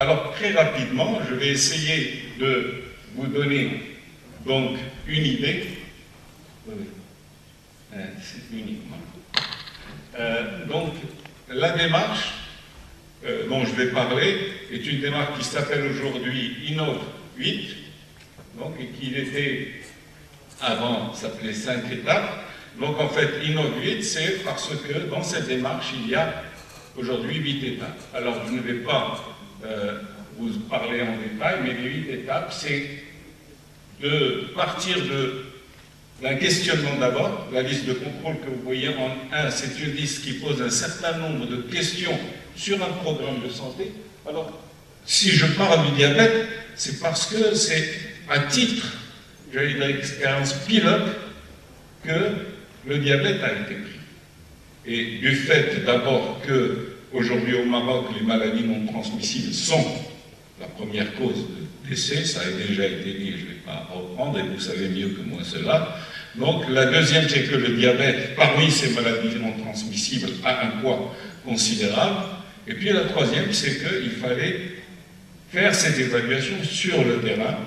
Alors, très rapidement, je vais essayer de vous donner donc une idée. C'est uniquement. Donc, la démarche dont je vais parler est une démarche qui s'appelle aujourd'hui Innov 8, donc, et qui était avant s'appelait 5 étapes. Donc en fait, Innov 8, c'est parce que dans cette démarche, il y a aujourd'hui 8 étapes. Alors je ne vais pas vous parler en détail, mais les 8 étapes, c'est de partir d'un questionnement d'abord. La liste de contrôle que vous voyez en 1, c'est une liste qui pose un certain nombre de questions sur un programme de santé. Alors, si je parle du diabète, c'est parce que c'est à titre, j'allais dire, expérience pilote, que le diabète a été pris. Et du fait d'abord que aujourd'hui au Maroc, les maladies non transmissibles sont la première cause de décès, ça a déjà été dit, je ne vais pas reprendre, et vous savez mieux que moi cela. Donc la deuxième, c'est que le diabète, parmi ces maladies non transmissibles, a un poids considérable. Et puis la troisième, c'est qu'il fallait faire cette évaluation sur le terrain,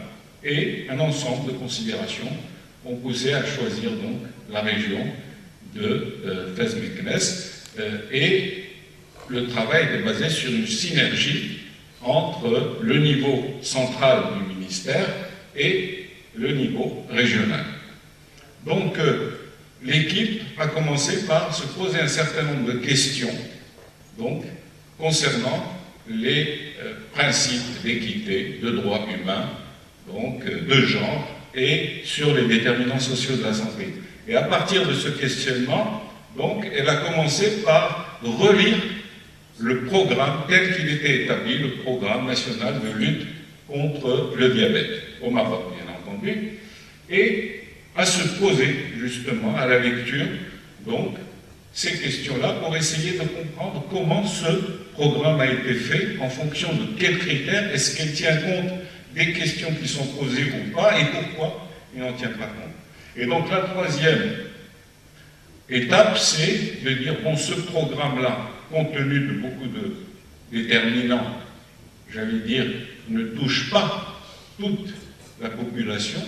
et un ensemble de considérations ont poussé à choisir donc la région de Fès-Meknès, et le travail est basé sur une synergie entre le niveau central du ministère et le niveau régional. Donc l'équipe a commencé par se poser un certain nombre de questions donc, concernant les principes d'équité, de droits humains, donc de genre, et sur les déterminants sociaux de la santé. Et à partir de ce questionnement, donc, elle a commencé par relire le programme tel qu'il était établi, le programme national de lutte contre le diabète, au Maroc, bien entendu, et à se poser, justement, à la lecture, donc, ces questions-là pour essayer de comprendre comment ce programme a été fait, en fonction de quels critères, est-ce qu'elle tient compte des questions qui sont posées ou pas, et pourquoi il n'en tient pas compte. Et donc la troisième étape, c'est de dire, bon, ce programme-là, compte tenu de beaucoup de déterminants, j'allais dire, ne touche pas toute la population.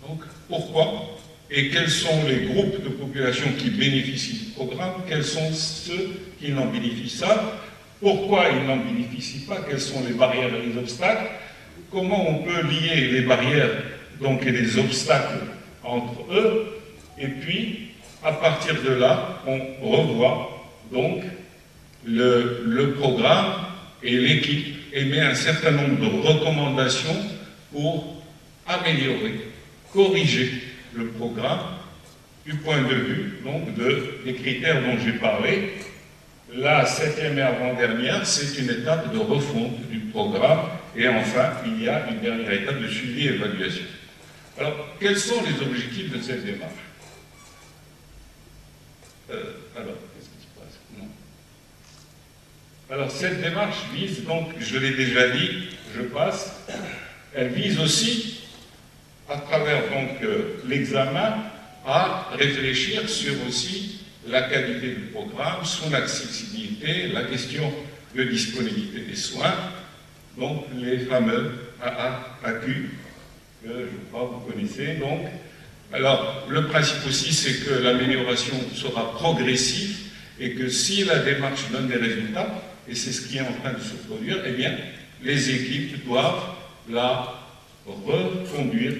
Donc pourquoi? Et quels sont les groupes de population qui bénéficient du programme? Quels sont ceux qui n'en bénéficient pas? Pourquoi ils n'en bénéficient pas? Quelles sont les barrières et les obstacles? Comment on peut lier les barrières donc, et les obstacles entre eux? Et puis, à partir de là, on revoit donc le programme, et l'équipe émet un certain nombre de recommandations pour améliorer, corriger le programme du point de vue donc, des critères dont j'ai parlé. La 7e et avant-dernière, c'est une étape de refonte du programme, et enfin, il y a une dernière étape de suivi et évaluation. Alors, quels sont les objectifs de cette démarche? Alors, qu'est-ce qui se passe? Non. Alors, cette démarche vise, donc, je l'ai déjà dit, je passe, elle vise aussi, à travers donc l'examen, à réfléchir sur aussi la qualité du programme, son accessibilité, la question de disponibilité des soins, donc les fameux AAAQ, que je crois vous connaissez. Donc, alors, le principe aussi, c'est que l'amélioration sera progressive et que si la démarche donne des résultats, et c'est ce qui est en train de se produire, eh bien, les équipes doivent la reconduire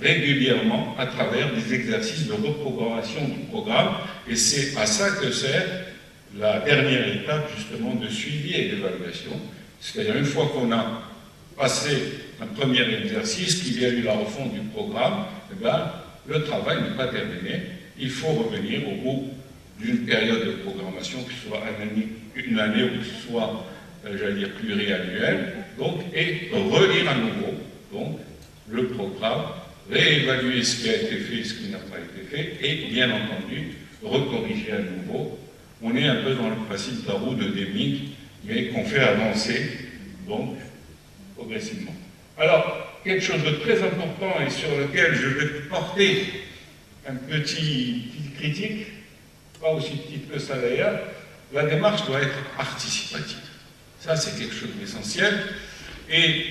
régulièrement à travers des exercices de reprogrammation du programme, et c'est à ça que sert la dernière étape justement de suivi et d'évaluation. C'est-à-dire une fois qu'on a passé un premier exercice, qu'il y a eu la refonte du programme, eh bien, le travail n'est pas terminé. Il faut revenir au bout d'une période de programmation, que ce soit une année ou que ce soit, j'allais dire, pluriannuelle, donc, et relire à nouveau donc, le programme, réévaluer ce qui a été fait et ce qui n'a pas été fait, et bien entendu, recorriger à nouveau. On est un peu dans le principe de la roue de Deming, mais qu'on fait avancer, donc, progressivement. Alors, quelque chose de très important et sur lequel je vais porter un petit critique, pas aussi petite que ça d'ailleurs, la démarche doit être participative. Ça, c'est quelque chose d'essentiel. Et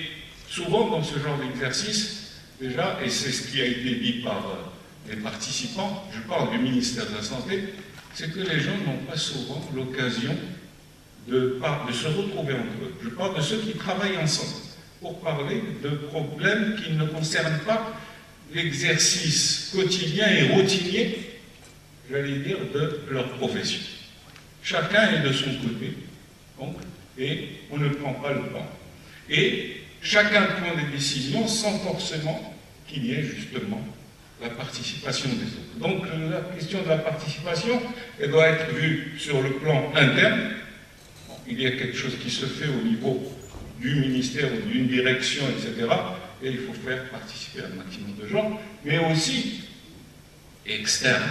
souvent, dans ce genre d'exercice, déjà, et c'est ce qui a été dit par les participants, je parle du ministère de la Santé, c'est que les gens n'ont pas souvent l'occasion de se retrouver entre eux. Je parle de ceux qui travaillent ensemble pour parler de problèmes qui ne concernent pas l'exercice quotidien et routinier, j'allais dire, de leur profession. Chacun est de son côté, donc, et on ne prend pas le temps. Et chacun prend des décisions sans forcément qu'il y ait justement la participation des autres. Donc la question de la participation, elle doit être vue sur le plan interne. Bon, il y a quelque chose qui se fait au niveau du ministère ou d'une direction, etc. Et il faut faire participer un maximum de gens, mais aussi externe.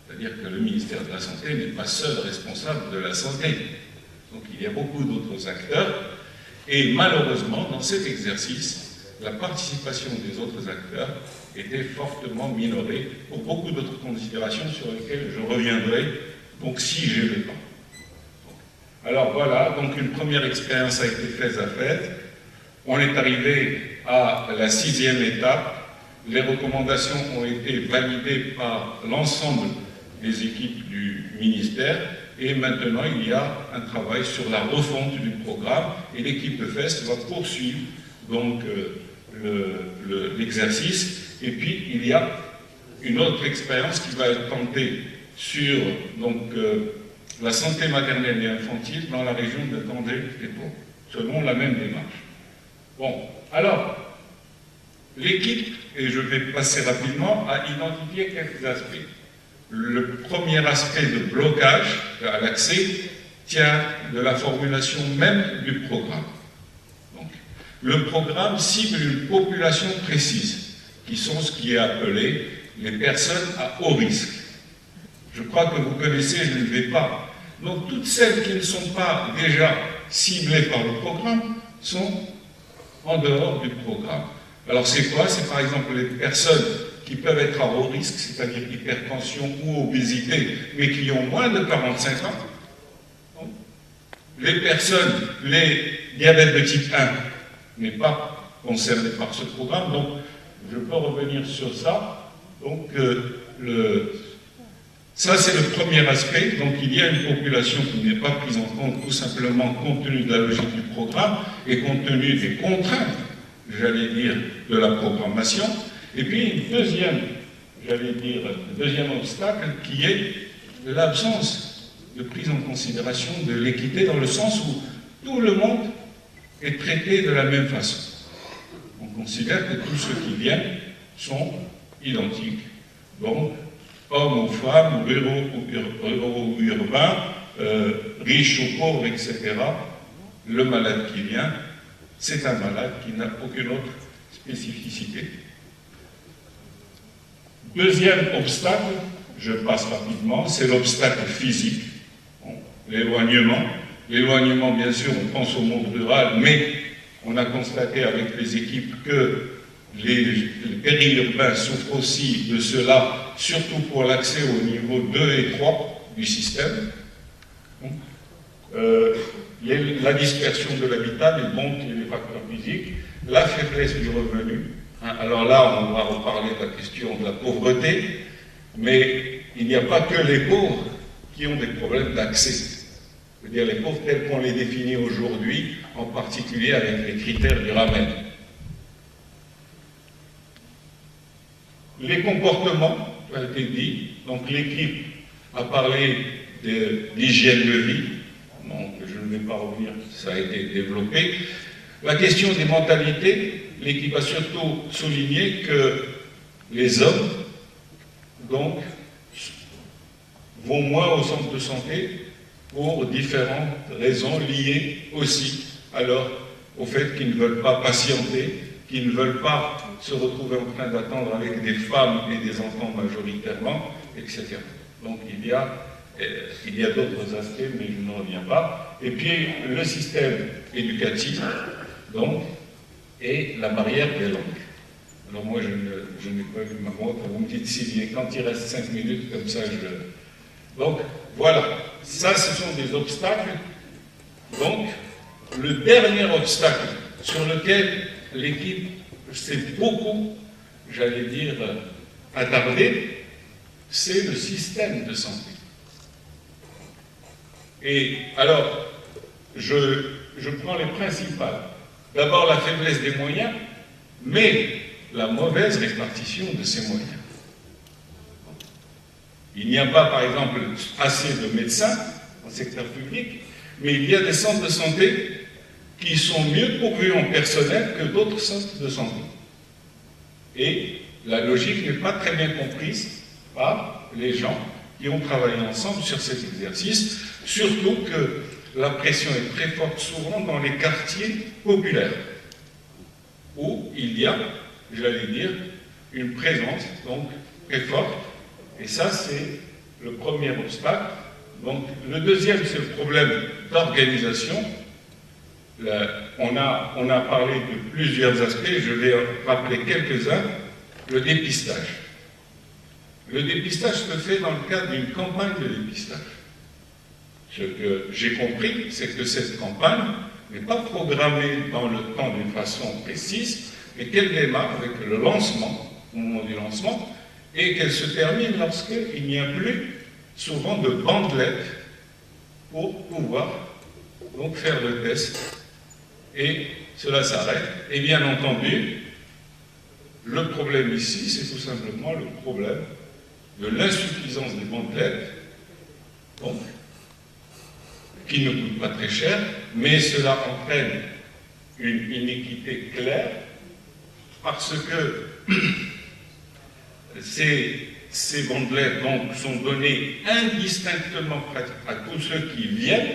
C'est-à-dire que le ministère de la Santé n'est pas seul responsable de la santé. Donc il y a beaucoup d'autres acteurs. Et malheureusement, dans cet exercice, la participation des autres acteurs était fortement minorée pour beaucoup d'autres considérations sur lesquelles je reviendrai, donc si j'ai le temps. Alors voilà, donc une première expérience a été faite. On est arrivé à la 6e étape. Les recommandations ont été validées par l'ensemble des équipes du ministère et maintenant il y a un travail sur la refonte du programme et l'équipe de FEST va poursuivre donc l'exercice. Et puis il y a une autre expérience qui va être tentée sur donc, la santé maternelle et infantile dans la région de Tandé-et-Pau, selon la même démarche. Bon, alors, l'équipe, et je vais passer rapidement, a identifié quelques aspects. Le premier aspect de blocage à l'accès tient de la formulation même du programme. Donc, le programme cible une population précise, qui sont ce qui est appelé les personnes à haut risque. Je crois que vous connaissez, je ne vais pas. Donc, toutes celles qui ne sont pas déjà ciblées par le programme sont en dehors du programme. Alors, c'est quoi? C'est par exemple les personnes qui peuvent être à haut risque, c'est-à-dire hypertension ou obésité, mais qui ont moins de 45 ans. Les personnes, les diabètes de type 1, n'est pas concerné par ce programme, donc je peux revenir sur ça. Donc, ça, c'est le premier aspect. Donc, il y a une population qui n'est pas prise en compte tout simplement compte tenu de la logique du programme et compte tenu des contraintes, j'allais dire, de la programmation. Et puis, une deuxième, j'allais dire, deuxième obstacle qui est l'absence de prise en considération de l'équité dans le sens où tout le monde est traité de la même façon. On considère que tous ceux qui viennent sont identiques. Donc, hommes ou femmes, ruraux ou urbains, riches ou pauvres, etc. Le malade qui vient, c'est un malade qui n'a aucune autre spécificité. Deuxième obstacle, je passe rapidement, c'est l'obstacle physique, bon, l'éloignement. L'éloignement, bien sûr, on pense au monde rural, mais on a constaté avec les équipes que les périurbains souffrent aussi de cela, surtout pour l'accès au niveau 2 et 3 du système. Donc, la dispersion de l'habitat, les bons et les facteurs physiques, la faiblesse du revenu. Alors là, on va reparler de la question de la pauvreté, mais il n'y a pas que les pauvres qui ont des problèmes d'accès. Je veux dire, les pauvres tels qu'on les définit aujourd'hui, en particulier avec les critères du RAMEN. Les comportements, ça a été dit, donc l'équipe a parlé d'hygiène de vie, donc je ne vais pas revenir, ça a été développé. La question des mentalités, l'équipe a surtout souligné que les hommes, donc, vont moins au centre de santé pour différentes raisons liées aussi alors au fait qu'ils ne veulent pas patienter, qu'ils ne veulent pas se retrouver en train d'attendre avec des femmes et des enfants majoritairement, etc. Donc il y a d'autres aspects, mais je ne reviens pas. Et puis le système éducatif, donc, et la barrière des langues. Alors moi, je n'ai pas vu ma montre, vous me dites si quand il reste 5 minutes, comme ça je... Donc, voilà. Ça, ce sont des obstacles. Donc, le dernier obstacle sur lequel l'équipe s'est beaucoup, j'allais dire, attardée, c'est le système de santé. Et alors, je prends les principales. D'abord la faiblesse des moyens, mais la mauvaise répartition de ces moyens. Il n'y a pas, par exemple, assez de médecins dans le secteur public, mais il y a des centres de santé qui sont mieux pourvus en personnel que d'autres centres de santé. Et la logique n'est pas très bien comprise par les gens qui ont travaillé ensemble sur cet exercice, surtout que la pression est très forte souvent dans les quartiers populaires, où il y a, j'allais dire, une présence donc très forte. Et ça, c'est le premier obstacle. Donc, le deuxième, c'est le problème d'organisation. On a parlé de plusieurs aspects, je vais rappeler quelques-uns. Le dépistage. Le dépistage se fait dans le cadre d'une campagne de dépistage. Ce que j'ai compris, c'est que cette campagne n'est pas programmée dans le temps d'une façon précise, mais qu'elle démarre avec le lancement, au moment du lancement, et qu'elle se termine lorsqu'il n'y a plus souvent de bandelettes pour pouvoir donc faire le test. Et cela s'arrête. Et bien entendu, le problème ici, c'est tout simplement le problème de l'insuffisance des bandelettes, donc, qui ne coûte pas très cher, mais cela entraîne une inéquité claire, parce que ces bandelettes donc, sont données indistinctement à tous ceux qui viennent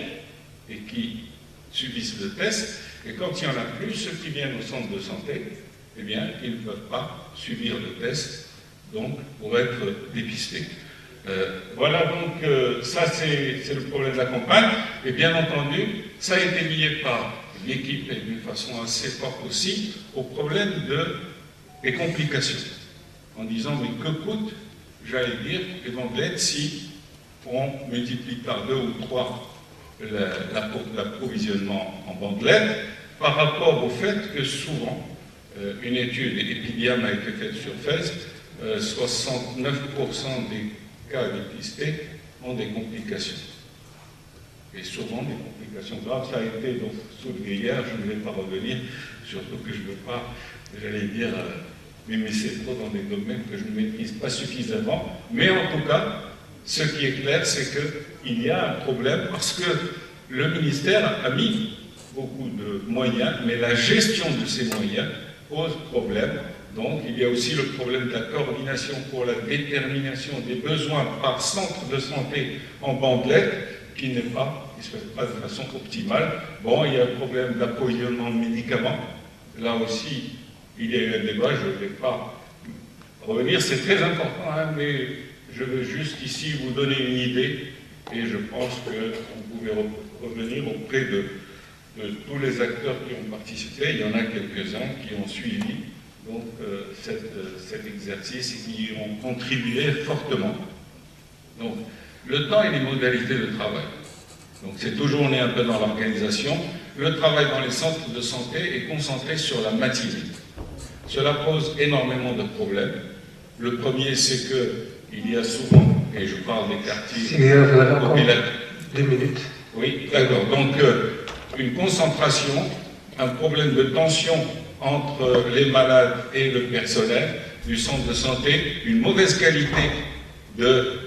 et qui subissent le test, et quand il y en a plus, ceux qui viennent au centre de santé, eh bien, ils ne peuvent pas subir le test, donc, pour être dépistés. Voilà, donc, ça, c'est le problème de la campagne, et bien entendu, ça a été lié par l'équipe, et d'une façon assez forte aussi, au problème des complications, en disant, mais que coûte, j'allais dire, les bandelettes si on multiplie par 2 ou 3 l'approvisionnement en bandelettes, par rapport au fait que souvent, une étude Epidiem a été faite sur Fès, 69% des cas dépistés ont des complications. Et souvent des complications graves. Ça a été donc soulevé hier, je ne vais pas revenir, surtout que je ne veux pas, j'allais dire, m'immiscer trop dans des domaines que je ne maîtrise pas suffisamment. Mais en tout cas, ce qui est clair, c'est qu'il y a un problème parce que le ministère a mis beaucoup de moyens, mais la gestion de ces moyens pose problème. Donc, il y a aussi le problème de la coordination pour la détermination des besoins par centre de santé en bandelettes, qui ne se fait pas de façon optimale. Bon, il y a le problème d'approvisionnement de médicaments. Là aussi, il y a eu un débat, je ne vais pas revenir, c'est très important, hein, mais je veux juste ici vous donner une idée, et je pense que vous pouvez revenir auprès de tous les acteurs qui ont participé. Il y en a quelques-uns qui ont suivi donc, cet exercice et qui ont contribué fortement. Donc, le temps et les modalités de travail. Donc, c'est toujours, on est un peu dans l'organisation. Le travail dans les centres de santé est concentré sur la matinée. Cela pose énormément de problèmes. Le premier, c'est qu'il y a souvent, et je parle des quartiers populaires. 2 minutes. Oui, d'accord. Donc, une concentration, un problème de tension entre les malades et le personnel du centre de santé, une mauvaise qualité de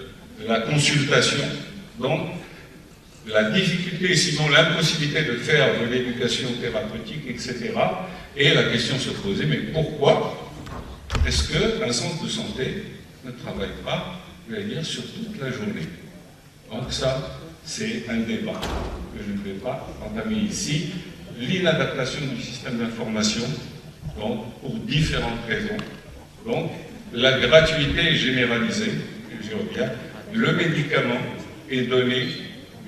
la consultation, donc la difficulté, sinon l'impossibilité de faire de l'éducation thérapeutique, etc. Et la question se posait, mais pourquoi est-ce qu'un centre de santé ne travaille pas, je vais dire, sur toute la journée? Donc ça, c'est un débat que je ne vais pas entamer ici. L'inadaptation du système d'information, donc pour différentes raisons. Donc, la gratuité est généralisée, je reviens. Le médicament est donné,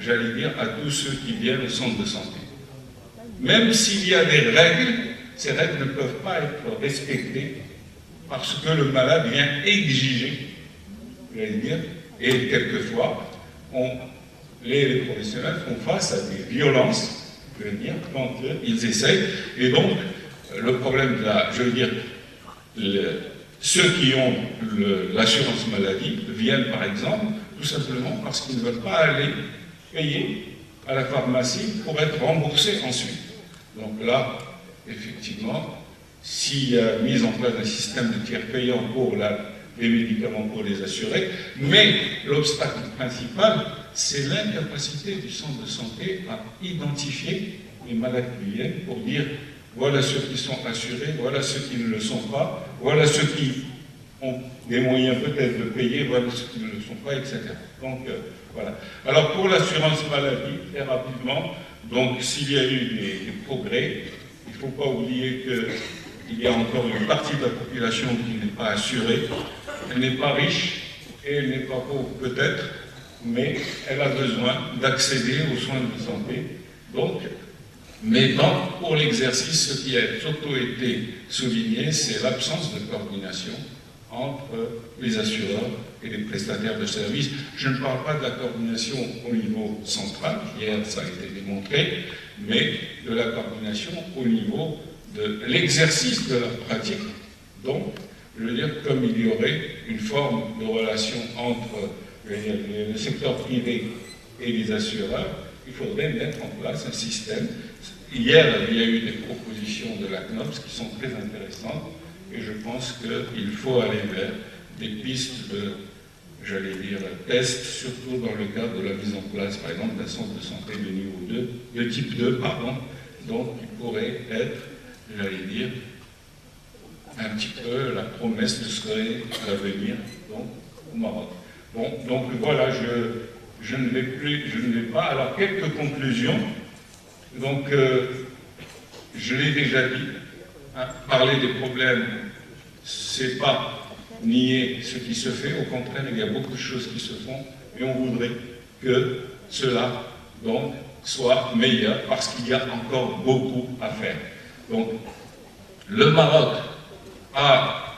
j'allais dire, à tous ceux qui viennent au centre de santé. Même s'il y a des règles, ces règles ne peuvent pas être respectées parce que le malade vient exiger, j'allais dire, et quelquefois, les professionnels font face à des violences je veux dire, quand ils essayent. Et donc, le problème de la, je veux dire, ceux qui ont l'assurance maladie viennent, par exemple, tout simplement parce qu'ils ne veulent pas aller payer à la pharmacie pour être remboursés ensuite. Donc là, effectivement, s'il y a mise en place un système de tiers payant pour les médicaments pour les assurés, mais l'obstacle principal, c'est l'incapacité du centre de santé à identifier les malades qui viennent pour dire voilà ceux qui sont assurés, voilà ceux qui ne le sont pas, voilà ceux qui ont des moyens peut-être de payer, voilà ceux qui ne le sont pas, etc. Donc, voilà. Alors, pour l'assurance maladie, très rapidement, donc, s'il y a eu des progrès, il ne faut pas oublier qu'il y a encore une partie de la population qui n'est pas assurée. Elle n'est pas riche et elle n'est pas pauvre, peut-être, mais elle a besoin d'accéder aux soins de santé. Donc, mais pour l'exercice, ce qui a surtout été souligné, c'est l'absence de coordination entre les assureurs et les prestataires de services. Je ne parle pas de la coordination au niveau central, hier ça a été démontré, mais de la coordination au niveau de l'exercice de leur pratique. Donc, je veux dire, comme il y aurait une forme de relation entre le secteur privé et les assureurs, il faudrait mettre en place un système. Hier, il y a eu des propositions de la CNOPS qui sont très intéressantes, et je pense qu'il faut aller vers des pistes de, j'allais dire, tests, surtout dans le cadre de la mise en place, par exemple, d'un centre de santé de niveau 2, de type 2, pardon, donc qui pourrait être, j'allais dire, un petit peu la promesse de ce qu'est l'avenir au Maroc. Bon, donc voilà, je ne vais pas. Alors, quelques conclusions. Donc, je l'ai déjà dit, hein, parler des problèmes, c'est pas nier ce qui se fait, au contraire, il y a beaucoup de choses qui se font, et on voudrait que cela, donc, soit meilleur, parce qu'il y a encore beaucoup à faire. Donc, le Maroc a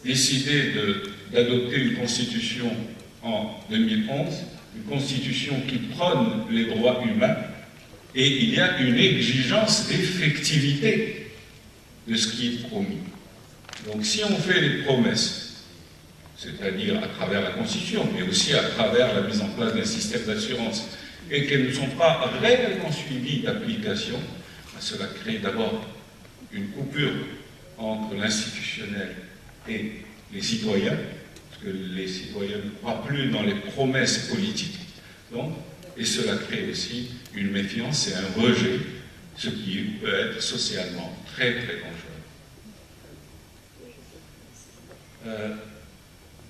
décidé d'adopter une constitution en 2011, une constitution qui prône les droits humains, et il y a une exigence d'effectivité de ce qui est promis. Donc si on fait les promesses, c'est-à-dire à travers la Constitution, mais aussi à travers la mise en place d'un système d'assurance, et qu'elles ne sont pas réellement suivies d'application, cela crée d'abord une coupure entre l'institutionnel et les citoyens, parce que les citoyens ne croient plus dans les promesses politiques, donc, et cela crée aussi une méfiance et un rejet, ce qui peut être socialement très très dangereux.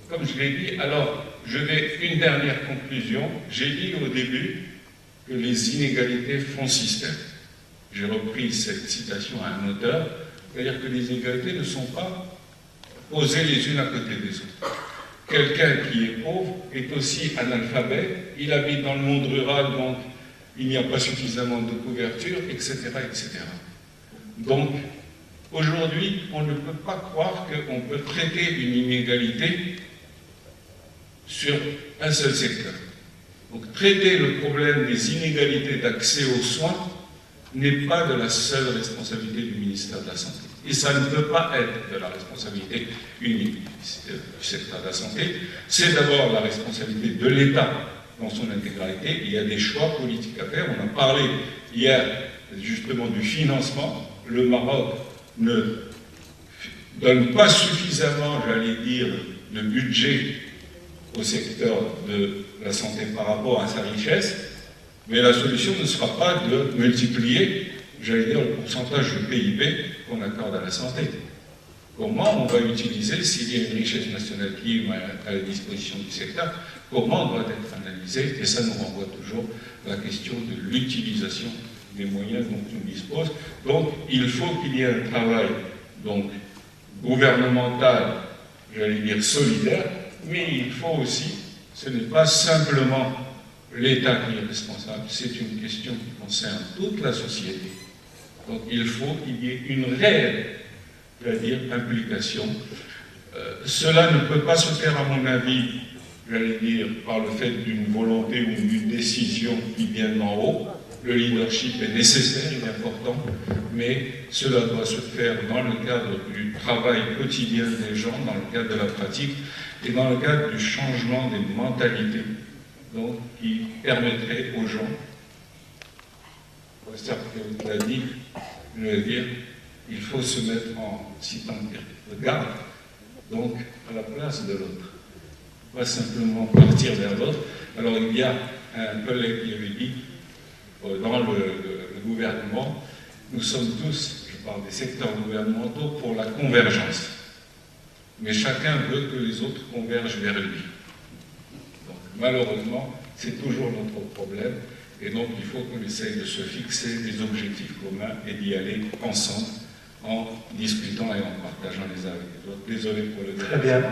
Comme je l'ai dit, alors je vais une dernière conclusion. J'ai dit au début que les inégalités font système. J'ai repris cette citation à un auteur, c'est-à-dire que les inégalités ne sont pas posées les unes à côté des autres. Quelqu'un qui est pauvre est aussi analphabète, il habite dans le monde rural, donc il n'y a pas suffisamment de couverture, etc., etc. Donc, aujourd'hui, on ne peut pas croire qu'on peut traiter une inégalité sur un seul secteur. Donc, traiter le problème des inégalités d'accès aux soins n'est pas de la seule responsabilité du ministère de la Santé. Et ça ne peut pas être de la responsabilité unique du secteur de la santé. C'est d'abord la responsabilité de l'État dans son intégralité. Il y a des choix politiques à faire. On a parlé hier justement du financement. Le Maroc ne donne pas suffisamment, j'allais dire, de budget au secteur de la santé par rapport à sa richesse. Mais la solution ne sera pas de multiplier, j'allais dire, le pourcentage de PIB qu'on accorde à la santé. Comment on va utiliser, s'il y a une richesse nationale qui est à la disposition du secteur, comment doit être analysé, et ça nous renvoie toujours à la question de l'utilisation des moyens dont on dispose. Donc, il faut qu'il y ait un travail donc, gouvernemental, j'allais dire solidaire, mais il faut aussi, ce n'est pas simplement l'État qui est responsable, c'est une question qui concerne toute la société. Donc il faut qu'il y ait une réelle, j'allais dire, implication. Cela ne peut pas se faire, à mon avis, j'allais dire, par le fait d'une volonté ou d'une décision qui vient d'en haut, le leadership est nécessaire, il est important, mais cela doit se faire dans le cadre du travail quotidien des gens, dans le cadre de la pratique, et dans le cadre du changement des mentalités, donc qui permettrait aux gens, certes que l'a dit, je vais dire, il faut se mettre en garde, donc à la place de l'autre, pas simplement partir vers l'autre. Alors il y a un collègue qui avait dit, dans le gouvernement, nous sommes tous, je parle des secteurs gouvernementaux, pour la convergence. Mais chacun veut que les autres convergent vers lui. Donc, malheureusement, c'est toujours notre problème. Et donc, il faut qu'on essaye de se fixer des objectifs communs et d'y aller ensemble, en discutant et en partageant les uns avec les autres. Désolé pour le Très bien.